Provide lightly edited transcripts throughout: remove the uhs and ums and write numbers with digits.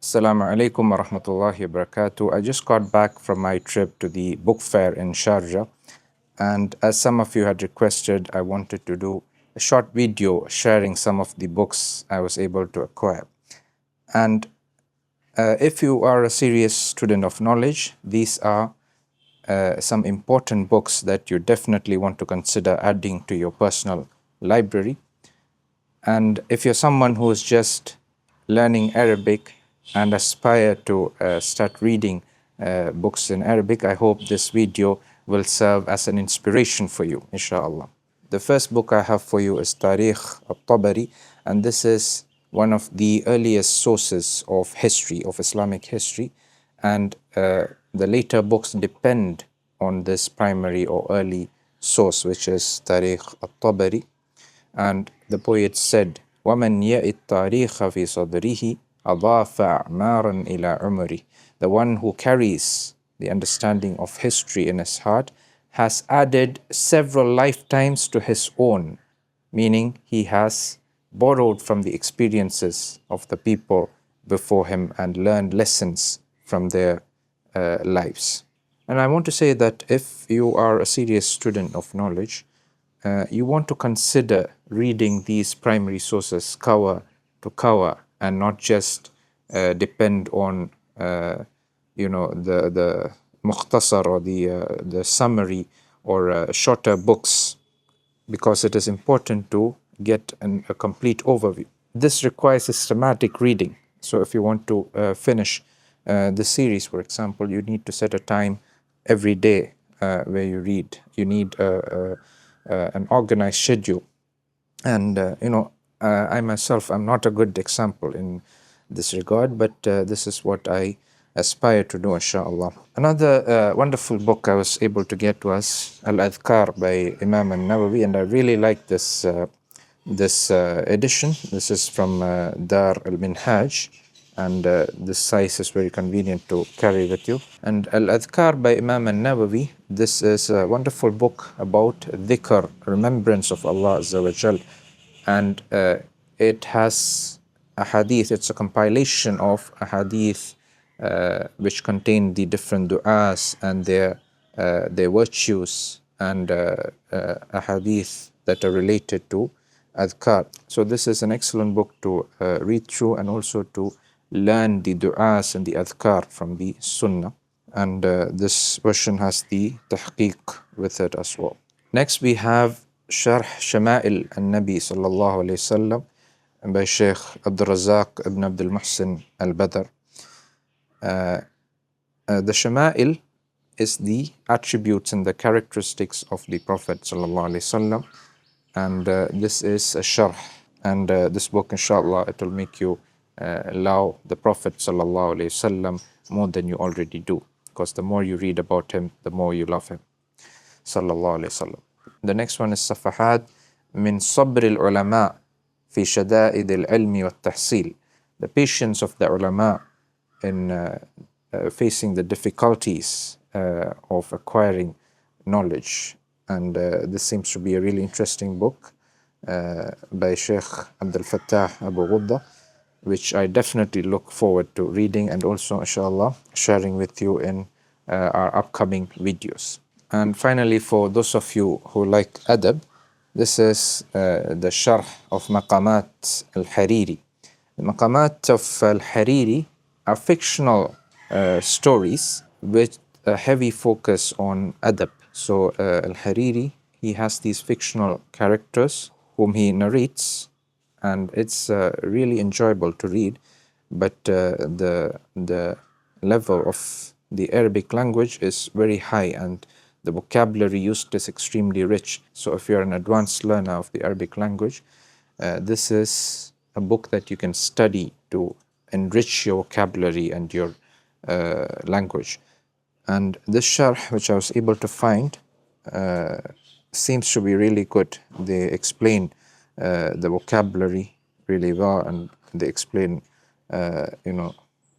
Assalamu alaikum wa rahmatullahi wa barakatuh. I just got back from my trip to the book fair in Sharjah, and as some of you had requested, I wanted to do a short video sharing some of the books I was able to acquire. And if you are a serious student of knowledge, these are some important books that you definitely want to consider adding to your personal library. And if you're someone who is just learning Arabic and aspire to start reading books in Arabic, I hope this video will serve as an inspiration for you, inshallah. The first book I have for you is Tarikh al-Tabari, and this is one of the earliest sources of history, of Islamic history, and the later books depend on this primary or early source, which is Tarikh al-Tabari. And the poet said, وَمَنْ يَئِ التَّارِيخَ فِي صَدْرِهِ أَضَافَ أَعْمَارًا إِلَى عُمُرِهِ. The one who carries the understanding of history in his heart has added several lifetimes to his own, meaning he has borrowed from the experiences of the people before him and learned lessons from their lives. And I want to say that if you are a serious student of knowledge, you want to consider reading these primary sources cover to cover and not just depend on the mukhtasar or the summary or shorter books, because it is important to get a complete overview. This requires systematic reading. So if you want to finish the series, for example, you need to set a time every day where you read. You need an organized schedule. And I myself, I'm not a good example in this regard, but this is what I aspire to do, inshallah. Another wonderful book I was able to get was Al-Adhkar by Imam al-Nawawi, and I really like this edition. This is from Dar al-Minhaj, and this size is very convenient to carry with you. And Al-Adhkar by Imam al-Nawawi, this is a wonderful book about dhikr, remembrance of Allah Azza wa Jal. And it has a hadith, it's a compilation of a hadith which contain the different du'as and their virtues, and a hadith that are related to adhkar. So this is an excellent book to read through and also to learn the du'as and the adhkar from the sunnah. And this version has the tahqiq with it as well. Next we have Sharh Shama'il al-Nabi sallallahu alayhi wasallam by Sheikh Abdul Razak ibn Abdul Muhsin al-Badr. The Shama'il is the attributes and the characteristics of the Prophet sallallahu alayhi wasallam, and this is a sharh, and this book, inshallah, it will make you love the Prophet sallallahu alayhi wasallam more than you already do, because the more you read about him, the more you love him sallallahu alayhi wasallam. The next one is Safahat min Sabr al-Ulama fi Shada'id al-Ilmi wa tahsil. The patience of the ulama in facing the difficulties of acquiring knowledge. And this seems to be a really interesting book by Sheikh Abdul Fattah Abu Ghudda, which I definitely look forward to reading and also, inshallah, sharing with you in our upcoming videos. And finally, for those of you who like adab, this is the sharh of Maqamat al-Hariri. The Maqamat of al-Hariri are fictional stories with a heavy focus on adab. So al-Hariri, he has these fictional characters whom he narrates, and it's really enjoyable to read. But the level of the Arabic language is very high, and the vocabulary used is extremely rich. So if you're an advanced learner of the Arabic language, this is a book that you can study to enrich your vocabulary and your language. And this sharh, which I was able to find, seems to be really good. They explain the vocabulary really well, and they explain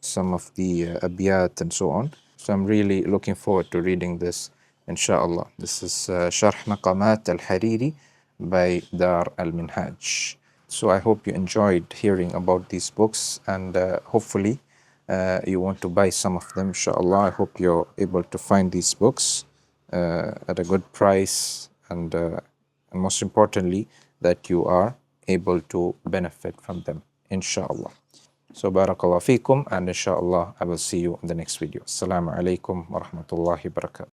some of the abiyat and so on. So I'm really looking forward to reading this, inshallah. This is Sharh Maqamat al-Hariri by Dar al-Minhaj. So I hope you enjoyed hearing about these books, and hopefully you want to buy some of them, inshallah. I hope you're able to find these books at a good price, and most importantly, that you are able to benefit from them, inshallah. So, barakallah fikum, and inshallah, I will see you in the next video. Assalamu alaikum wa rahmatullahi wa barakatuh.